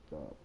Stop.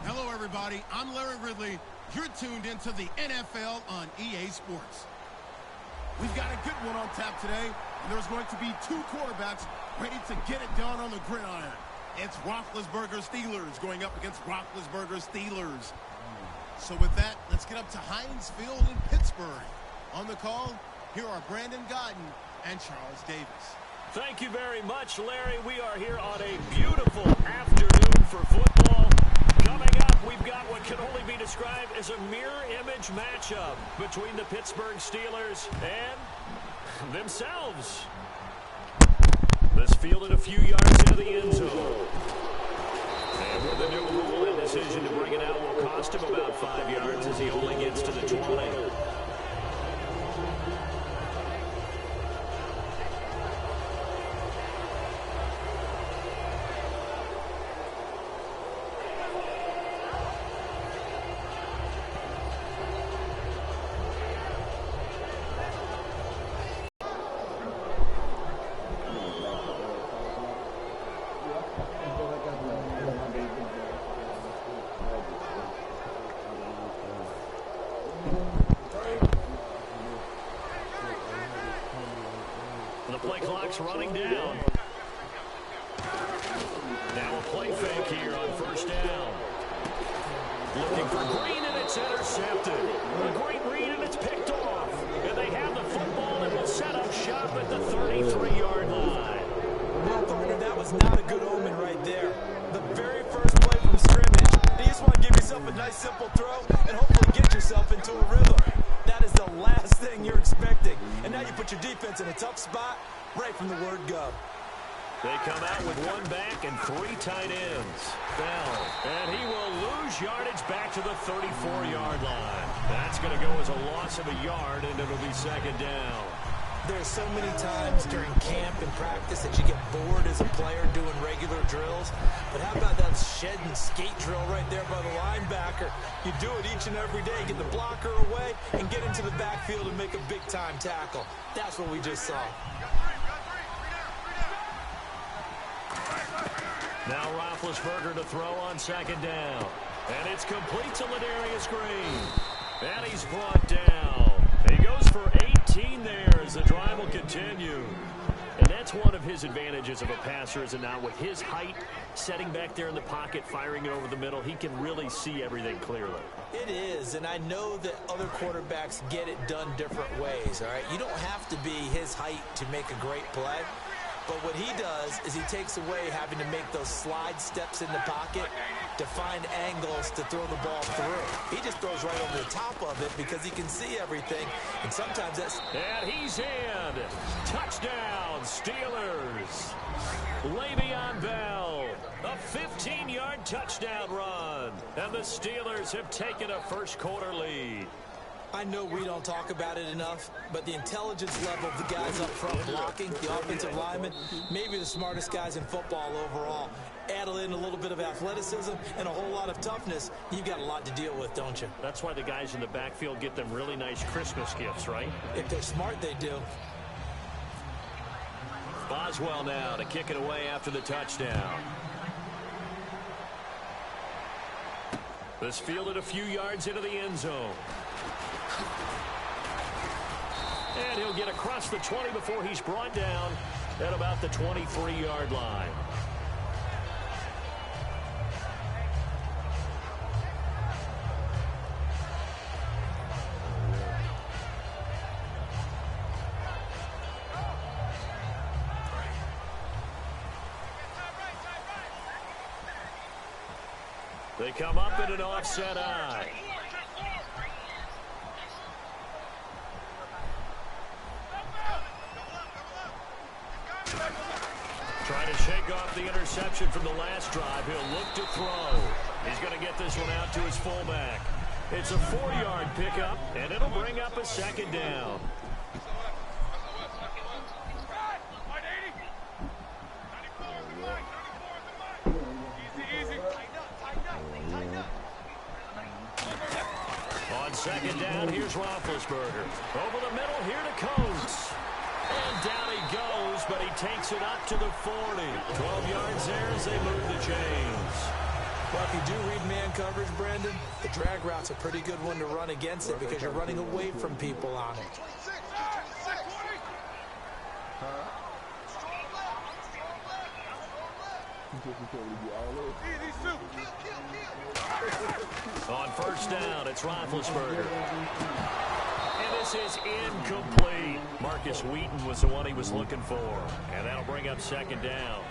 Hello, everybody. I'm Larry Ridley. You're tuned into the NFL on EA Sports. We've got a good one on tap today, and there's going to be two quarterbacks ready to get it done on the gridiron. It's Roethlisberger Steelers going up against Roethlisberger Steelers. So with that, let's get up to Heinz Field in Pittsburgh. On the call, here are Brandon Godden and Charles Davis. Thank you very much, Larry. We are here on a beautiful afternoon for football. Coming up, we've got what can only be described as a mirror image matchup between the Pittsburgh Steelers and themselves. This fielded a few yards into the end zone. And with the new rule, a decision to bring it out will cost him about 5 yards as he only gets to the 20. The play clock's running down. Now a play fake here on first down. Looking for Green, and it's intercepted. A great read, and it's picked off. And they have the football and will set up shop at the 33-yard line. Well, partner, that was not a good omen right there. The very first play from scrimmage, you just want to give yourself a nice, simple throw and hopefully get yourself into a rhythm. That is the last thing you're expecting. And now you put your defense in a tough spot right from the word go. They come out with one back and three tight ends. Bell, and he will lose yardage back to the 34-yard line. That's going to go as a loss of a yard, and it'll be second down. There's so many times during camp and practice that you get bored as a player doing regular drills. But how about that shed and skate drill right there by the linebacker? You do it each and every day. Get the blocker away and get into the backfield and make a big-time tackle. That's what we just saw. Now Roethlisberger to throw on second down. And it's complete to Ladarius Green. And he's brought down. He goes for 18 there as the drive will continue. And that's one of his advantages of a passer, is it not? With his height, setting back there in the pocket, firing it over the middle, he can really see everything clearly. It is, and I know that other quarterbacks get it done different ways, all right? You don't have to be his height to make a great play. But what he does is he takes away having to make those slide steps in the pocket to find angles to throw the ball through. He just throws right over the top of it because he can see everything. And sometimes that's... And he's in. Touchdown, Steelers. Le'Veon Bell. A 15-yard touchdown run. And the Steelers have taken a first-quarter lead. I know we don't talk about it enough, but the intelligence level of the guys up front blocking, the offensive linemen, maybe the smartest guys in football overall. Add in a little bit of athleticism and a whole lot of toughness, you've got a lot to deal with, don't you? That's why the guys in the backfield get them really nice Christmas gifts, right? If they're smart, they do. Boswell now to kick it away after the touchdown. This fielded a few yards into the end zone. And he'll he'll get across the 20 before he's brought down at about the 23-yard line. They come up in an offset eye. Trying to shake off the interception from the last drive. He'll look to throw. He's going to get this one out to his fullback. It's a 4-yard pickup, and it'll bring up a second down. On second down, here's Roethlisberger. Over the middle, here to Coates. And down he goes, but he takes it up to the 40. 12 yards there as they move the chains. Well, if you do read man coverage, Brandon, the drag route's a pretty good one to run against it because you're running away from people on it. On first down, it's Roethlisberger. And this is incomplete. Marcus Wheaton was the one he was looking for. And that'll bring up second down.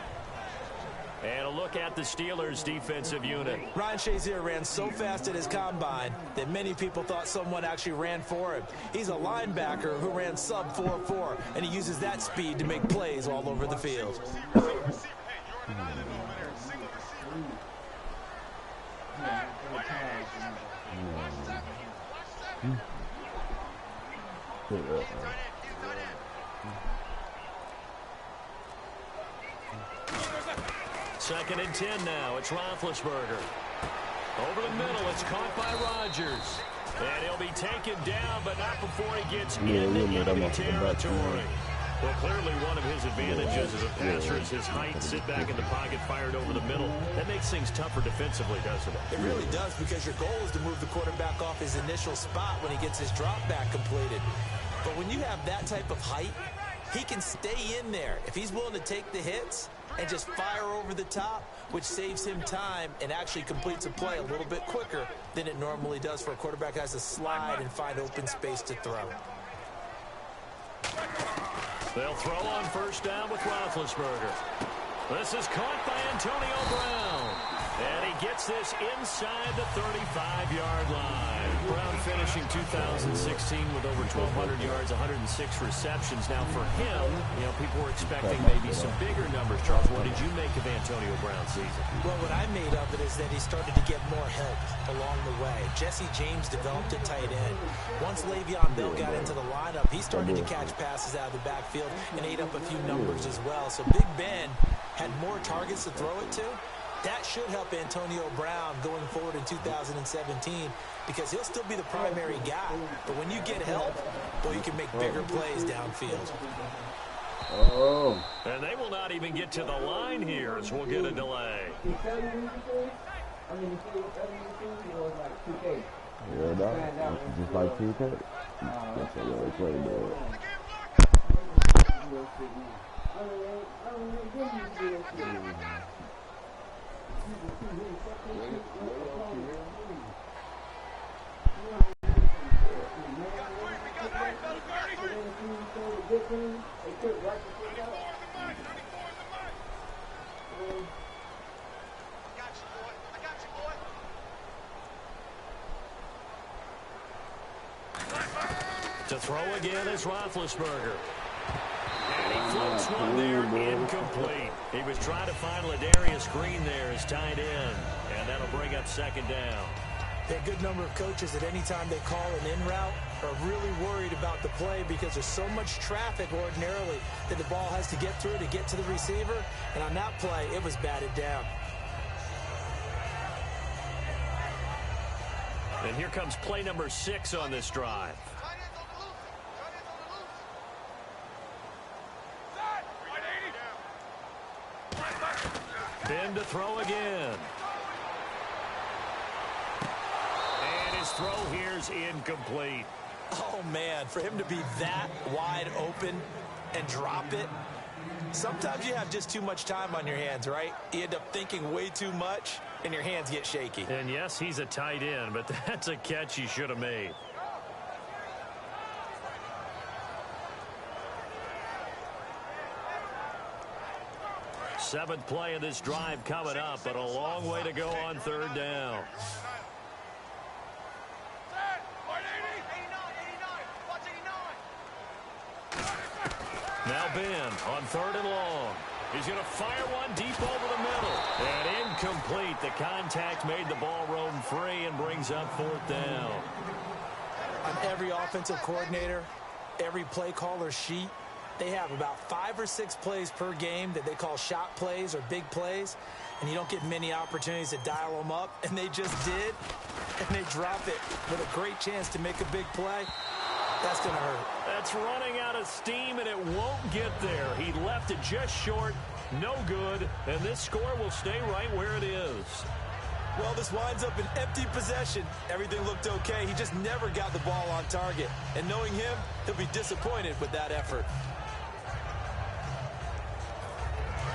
And a look at the Steelers' defensive unit. Ryan Shazier ran so fast at his combine that many people thought someone actually ran for him. He's a linebacker who ran sub 4.4, and he uses that speed to make plays all over the field. Second and 10 now. It's Roethlisberger. Over the middle. It's caught by Rodgers. And he'll be taken down, but not before he gets into enemy territory. Well, clearly one of his advantages as a passer is his height. Sit back in the pocket, fired over the middle. That makes things tougher defensively, doesn't it? It really does, because your goal is to move the quarterback off his initial spot when he gets his drop back completed. But when you have that type of height, he can stay in there if he's willing to take the hits and just fire over the top, which saves him time and actually completes a play a little bit quicker than it normally does for a quarterback who has to slide and find open space to throw. They'll throw on first down with Roethlisberger. This is caught by Antonio Brown. And he gets this inside the 35-yard line. Brown finishing 2016 with over 1,200 yards, 106 receptions. Now for him, you know, people were expecting maybe some bigger numbers. Charles, what did you make of Antonio Brown's season? Well, what I made of it is that he started to get more help along the way. Jesse James developed at tight end. Once Le'Veon Bell got into the lineup, he started to catch passes out of the backfield and ate up a few numbers as well. So Big Ben had more targets to throw it to. That should help Antonio Brown going forward in 2017 because he'll still be the primary guy. But when you get help, well, you can make bigger plays downfield. Oh. And they will not even get to the line here as we'll get a delay. Yeah, dog. Just like 2K. That's a really play, dog. To throw again is Roethlisberger. And he floats one there, incomplete. He was trying to find Ladarius Green there as tight end, and that'll bring up second down. A good number of coaches at any time they call an in route are really worried about the play because there's so much traffic ordinarily that the ball has to get through to get to the receiver. And on that play, it was batted down. And here comes play number 6 on this drive. Ben to throw again. And his throw here's incomplete. Oh, man, for him to be that wide open and drop it. Sometimes you have just too much time on your hands, right? You end up thinking way too much, and your hands get shaky. And yes, he's a tight end, but that's a catch he should have made. Seventh play of this drive coming up, but a long way to go on third down. Now Ben on third and long. He's going to fire one deep over the middle. And incomplete. The contact made the ball roam free and brings up fourth down. On every offensive coordinator, every play caller sheet, they have about 5 or 6 plays per game that they call shot plays or big plays, and you don't get many opportunities to dial them up, and they just did, and they drop it with a great chance to make a big play. That's going to hurt. That's running out of steam, and it won't get there. He left it just short, no good, and this score will stay right where it is. Well, this winds up an empty possession. Everything looked okay. He just never got the ball on target. And knowing him, he'll be disappointed with that effort.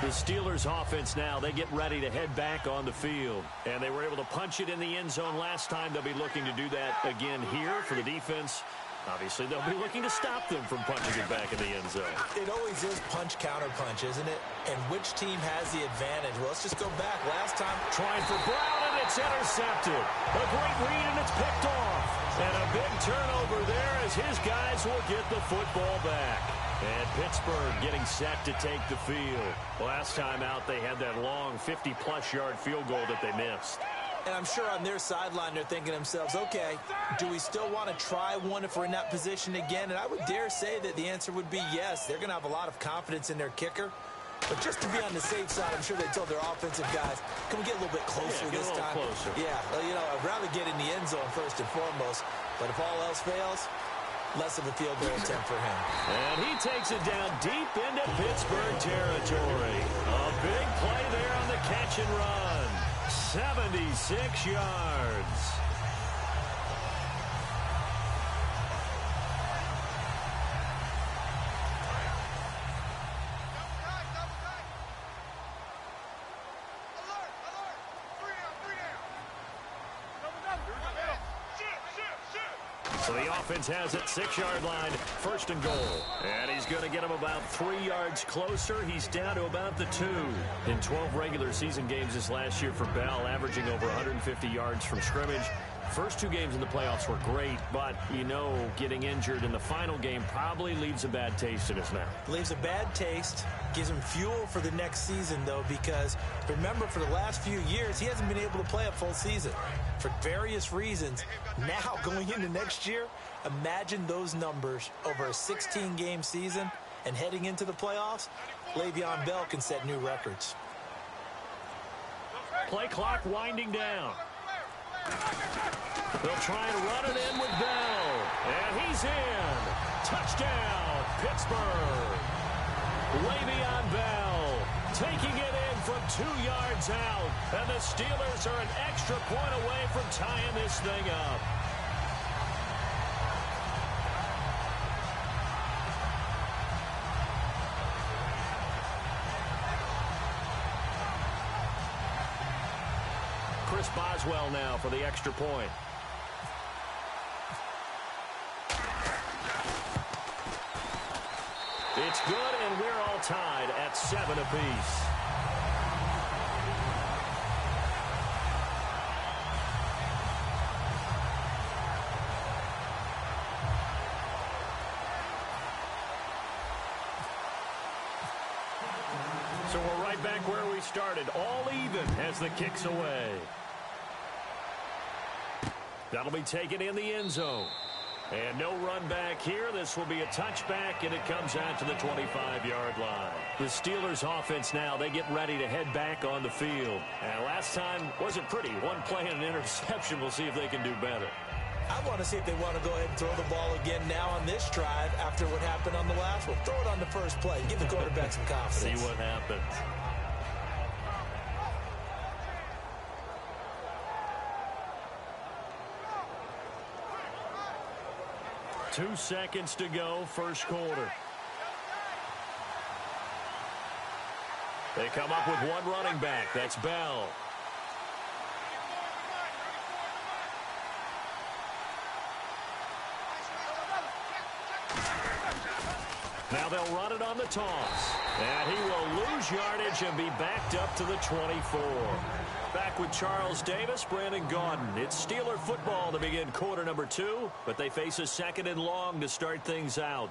The Steelers offense now, they get ready to head back on the field. And they were able to punch it in the end zone last time. They'll be looking to do that again here for the defense. Obviously, they'll be looking to stop them from punching it back in the end zone. It always is punch-counter-punch, isn't it? And which team has the advantage? Well, let's just go back. Last time, trying for Brown, and it's intercepted. A great read, and it's picked off. And a big turnover there as his guys will get the football back. And Pittsburgh getting set to take the field. Last time out, they had that long 50-plus yard field goal that they missed. And I'm sure on their sideline they're thinking to themselves, okay, do we still want to try one if we're in that position again? And I would dare say that the answer would be yes. They're going to have a lot of confidence in their kicker. But just to be on the safe side, I'm sure they told their offensive guys, can we get a little bit closer this time? Closer. Yeah, well, you know, I'd rather get in the end zone first and foremost. But if all else fails, less of a field goal attempt for him. And he takes it down deep into Pittsburgh territory. A big play there on the catch and run. 76 yards. So the offense has it, 6-yard line, first and goal. And he's going to get him about 3 yards closer. He's down to about the 2. In 12 regular season games this last year for Bell, averaging over 150 yards from scrimmage. First 2 games in the playoffs were great, but, you know, getting injured in the final game probably leaves a bad taste in his mouth. Leaves a bad taste, gives him fuel for the next season, though, because remember, for the last few years, he hasn't been able to play a full season for various reasons. Now, going into next year, imagine those numbers over a 16-game season and heading into the playoffs. Le'Veon Bell can set new records. Play clock winding down. They'll try and run it in with Bell. And he's in. Touchdown, Pittsburgh. Le'Veon Bell taking it in from 2 yards out. And the Steelers are an extra point away from tying this thing up. Chris Boswell now for the extra point. It's good, and we're all tied at 7 apiece. So we're right back where we started, all even as the kick's away. That'll be taken in the end zone. And no run back here. This will be a touchback, and it comes out to the 25-yard line. The Steelers offense now, they get ready to head back on the field. And last time wasn't pretty. One play and an interception. We'll see if they can do better. I want to see if they want to go ahead and throw the ball again now on this drive after what happened on the last one. Throw it on the first play. Give the quarterback some confidence. See what happens. 2 seconds to go, first quarter. They come up with one running back. That's Bell. Now they'll run it on the toss. And he will lose yardage and be backed up to the 24. Back with Charles Davis, Brandon Gaudin. It's Steeler football to begin quarter number 2, but they face a 2nd and long to start things out.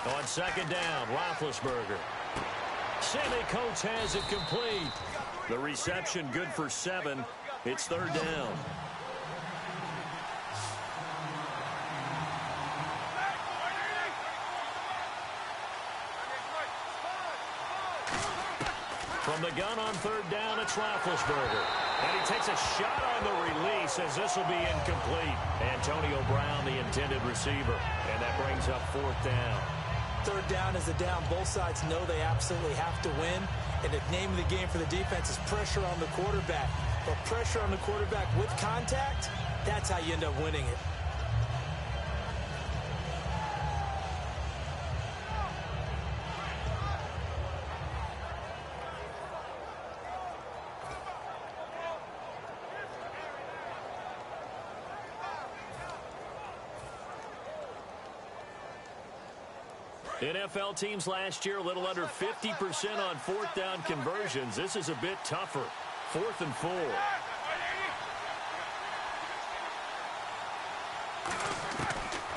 On 2nd down, Roethlisberger. Sammy Coates has it complete. The reception good for 7. It's 3rd down. From the gun on 3rd down, it's Roethlisberger. And he takes a shot on the release as this will be incomplete. Antonio Brown, the intended receiver. And that brings up 4th down. 3rd down is a down. Both sides know they absolutely have to win. And the name of the game for the defense is pressure on the quarterback. But pressure on the quarterback with contact, that's how you end up winning it. NFL teams last year a little under 50% on 4th down conversions. This is a bit tougher. 4th and 4.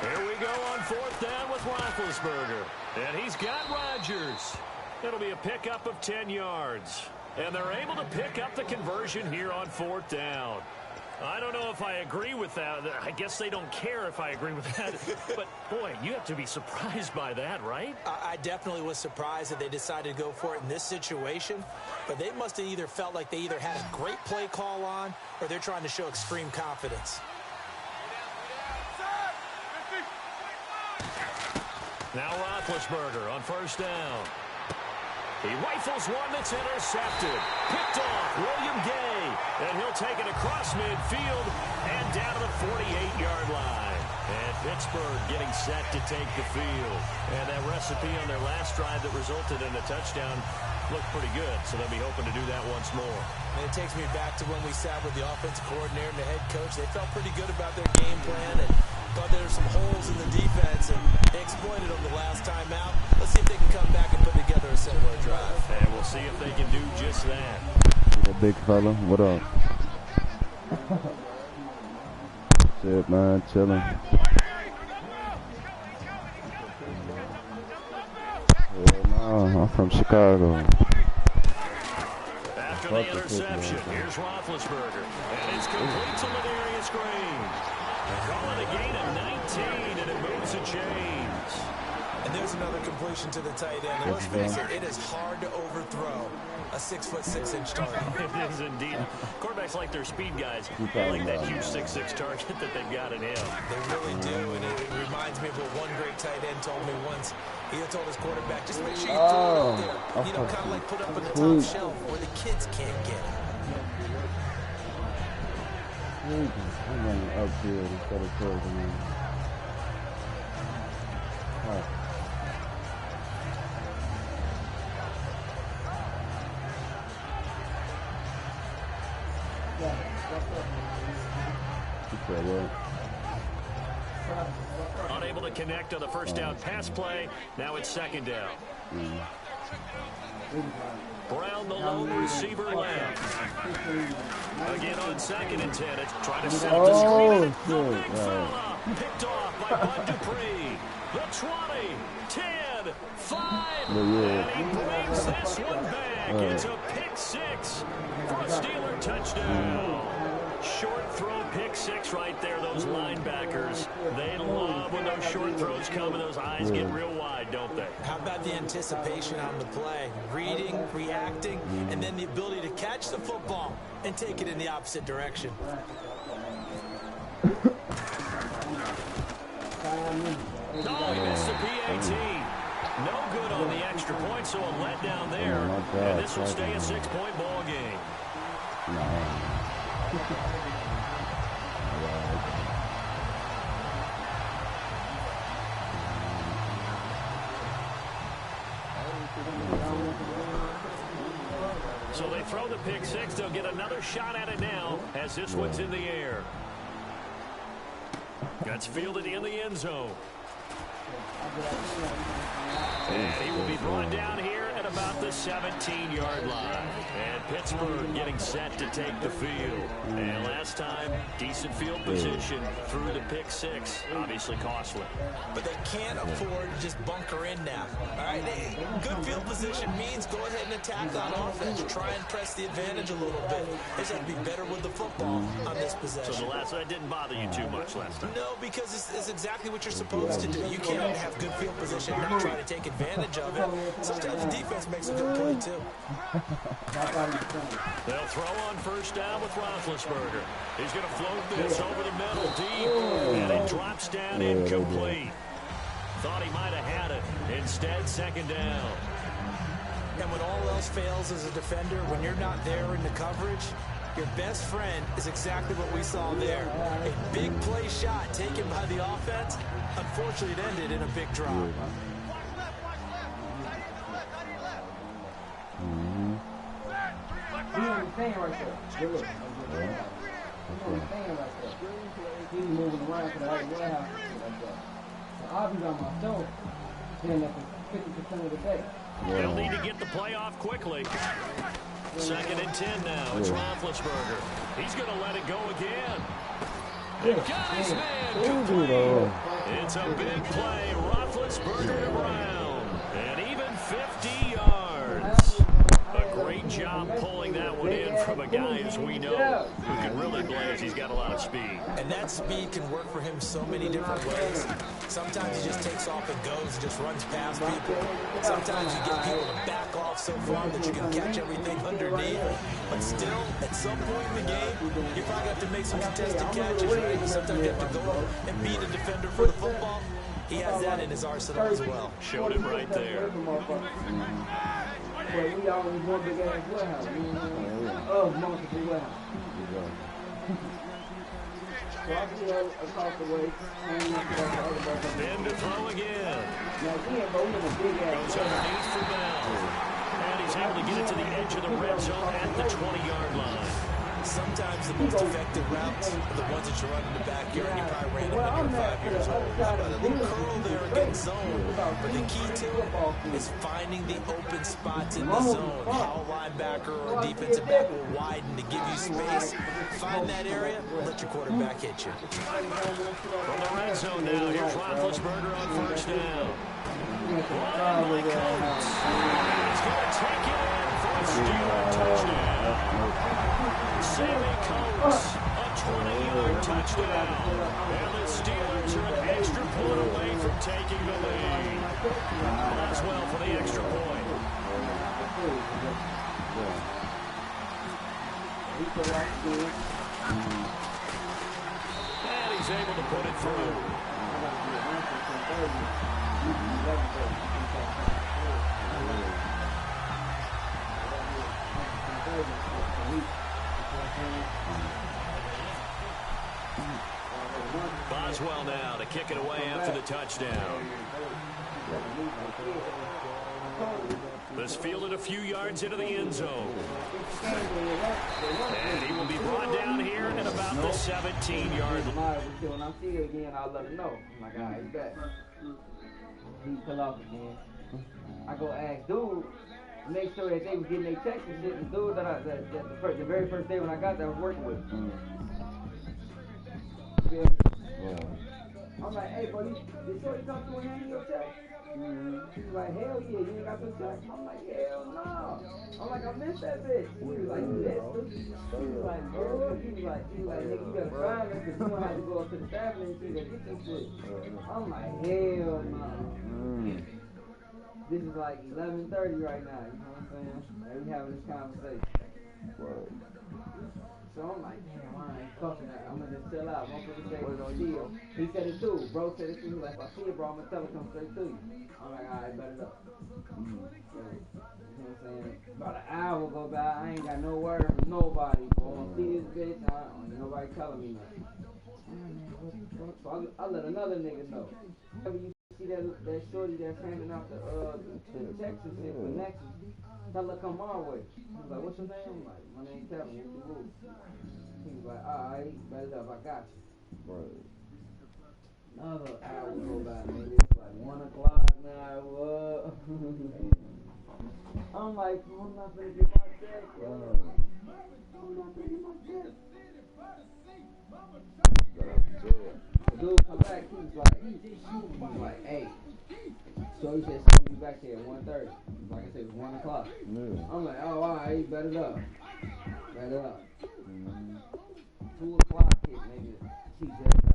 Here we go on 4th down with Roethlisberger. And he's got Rodgers. It'll be a pickup of 10 yards. And they're able to pick up the conversion here on 4th down. I don't know if I agree with that. I guess they don't care if I agree with that. But, boy, you have to be surprised by that, right? I definitely was surprised that they decided to go for it in this situation. But they must have either felt like they either had a great play call on or they're trying to show extreme confidence. Now Roethlisberger on 1st down. He rifles one that's intercepted. Picked off William Gay. And he'll take it across midfield and down to the 48-yard line. And Pittsburgh getting set to take the field. And that recipe on their last drive that resulted in a touchdown looked pretty good. So they'll be hoping to do that once more. And it takes me back to when we sat with the offensive coordinator and the head coach. They felt pretty good about their game plan and thought there were some holes in the defense, and they exploited them the last time out. Let's see if they can come back and put together a similar drive. And we'll see if they can do just that. Hey, big fella, what up? Shit, man, chilling. Yeah, I'm from Chicago. After the interception, here's Roethlisberger. And it's complete to Ladarius Green. Call it a gain of 19, and it moves the chains. And there's another completion to the tight end. And let's face it, it is hard to overthrow a 6'6" target. It is indeed. Quarterbacks like their speed guys. They like that huge 6'6" target that they've got in him. They really do, and it reminds me of what one great tight end told me once. He had told his quarterback, just make sure you throw it up there. You know, kind of like put up on the top shelf where the kids can't get it. I'm running upfield instead of towards me. Unable to connect on the 1st down pass play. Now it's 2nd down. Brown, the lone receiver, left. Again on 2nd and 10. It's trying to set up the screen. The big fella picked off by Bud Dupree. The 20, 10, 5. And he brings this one back. It's a pick 6 for a Steeler touchdown. Short throw pick 6 right there. Those linebackers, they love when those short throws come and those eyes get real wide. don't they? How about the anticipation on the play? Reading, reacting, and then the ability to catch the football and take it in the opposite direction. No, he missed the PAT. No good on the extra point, so a letdown there. And this will stay a 6-point ball game. So they throw the pick six. They'll get another shot at it now as this one's in the air. That's fielded in the end zone. And he will be brought down here at about the 17-yard line. And Pittsburgh getting set to take the field. And last time, decent field position through the pick six. Obviously costly. But they can't afford to just bunker in now. All right, good field position means go ahead and attack on offense. Try and press the advantage a little bit. They just have to be better with the football on this possession. So that didn't bother you too much last time? No, because it's exactly what you're supposed to do. You can't have good field position and not try to take advantage of it. Sometimes the defense makes a good play, too. They'll throw on first down with Roethlisberger. He's going to float this over the middle deep, and it drops down incomplete. Thought he might have had it. Instead, second down. And when all else fails as a defender, when you're not there in the coverage, your best friend is exactly what we saw there. A big play shot taken by the offense. Unfortunately, it ended in a big drop. He's moving right there. He's moving around to the right warehouse. So I'll be on my show. Then up 50% of the day. They'll need to get the play off quickly. Second and 10 now. It's Roethlisberger. He's going to let it go again. And got his man complete. It's a big play. Roethlisberger to Brown. And even 50 yards. A great job pulling that one in from a guy, as we know, who can really blaze. He's got a lot of speed. And that speed can work for him so many different ways. Sometimes he just takes off and goes and just runs past people. Sometimes you get people to back off so far that you can catch everything underneath. But still, at some point in the game, you probably have to make some contested catches, right? Sometimes you have to go and beat a defender for the football. He has that in his arsenal as well. Showed him right there. But we always one big ass warehouse. Multiple warehouse. So I can go across the way. Then to throw again. Now again, but we in a big ass goes underneath for Bell. And he's able to get it to the edge of the red zone at the 20-yard line. Sometimes the most effective routes are the ones that you run in the backyard. You probably ran them when you were 5 years old. A little curl there against zone. But the key to it is finding the open spots in the zone. How a linebacker or a defensive back will widen to give you space. Find that area, let your quarterback hit you. From the red zone now, here's Roethlisberger on first down. He's going to take it in for a Steeler touchdown. Sammy Coates, a 20-yard touchdown. And the Steelers are an extra point away from taking the lead. Boswell for the extra point. And he's able to put it through. Boswell now to kick it away after the touchdown. This fielded a few yards into the end zone. And he will be brought down here at about the 17-yard line. When I see it again, I'll let him know. I'm like, all right, he's back. He fell off again. I go ask dude, make sure that they was getting their checks and shit. And dude the very first day when I got there, I was working with. I'm like, hey, buddy, did Shorty come through and hand you your check? He was like, hell yeah, you ain't got your check? I'm like, hell no. I'm like, I missed that bitch. He was like, you missed it? He was like, girl. He was like, nigga, you gotta find me because you gonna have to go up to the staff and see to get this shit. I'm like, hell no. This is like 11:30 right now. You know what I'm saying? And we having this conversation. Right. So I'm like, damn, I ain't fucking that. I'm gonna just chill out. Motherfucker say, chill. He said it too. Bro said it too. He like, if I see it, bro, I'm gonna tell it come straight to you. I'm like, alright, bet it up. So, you know what I'm saying? About an hour go by, I ain't got no word from nobody. Bro, I don't see this bitch. Ain't nobody telling me nothing. So I let another nigga know. Whenever you see that shorty that's handing out the checks and shit for Nexus, tell her come our way. He was like, what's your name? I'm like, my name's Kevin. What's your rule? He was like, alright, bet it up. I got you. Right. Another hour go by, nigga. It's like 1 o'clock now. What? I'm like, I'm not finna get my check, yo. I'm not finna get my check. The dude come back, he was like, hey. So he said, she's gonna be back here at 1:30. Like I said, it's 1 o'clock. Yeah. I'm like, oh, alright, bet it up. Bet it up. 2 o'clock hit, nigga. She just got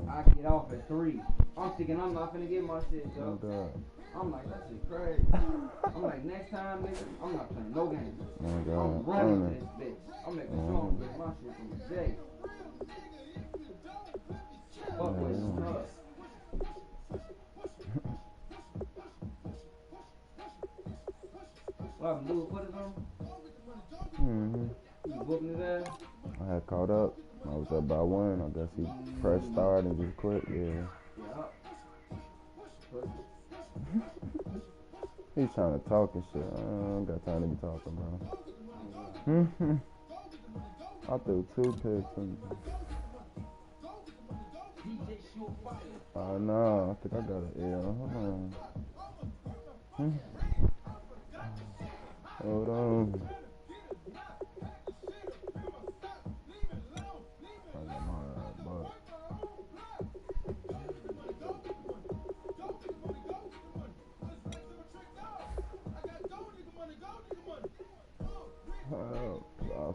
I get off at 3. I'm thinking I'm not finna get my shit, yo. I'm like, that shit crazy. I'm like, next time, nigga, I'm not playing no games. I'm running to this bitch. I'm making sure I'm getting my shit from the J. Fuck with some drugs. What, Lou, put it on? You whooping his ass? I had caught up. I was up by 1. I guess he pressed start and just quit. Yeah. He's trying to talk and shit. I don't got time to be talking, bro. I threw 2 picks. Oh no, I think I got an L. Hold on.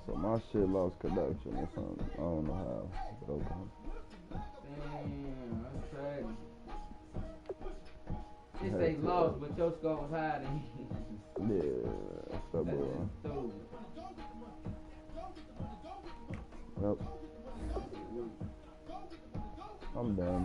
So my shit lost connection or something. I don't know how. But okay. Damn, that's crazy. It say lost, but your score was higher than his. Yeah, that's that boy. Yep. I'm done.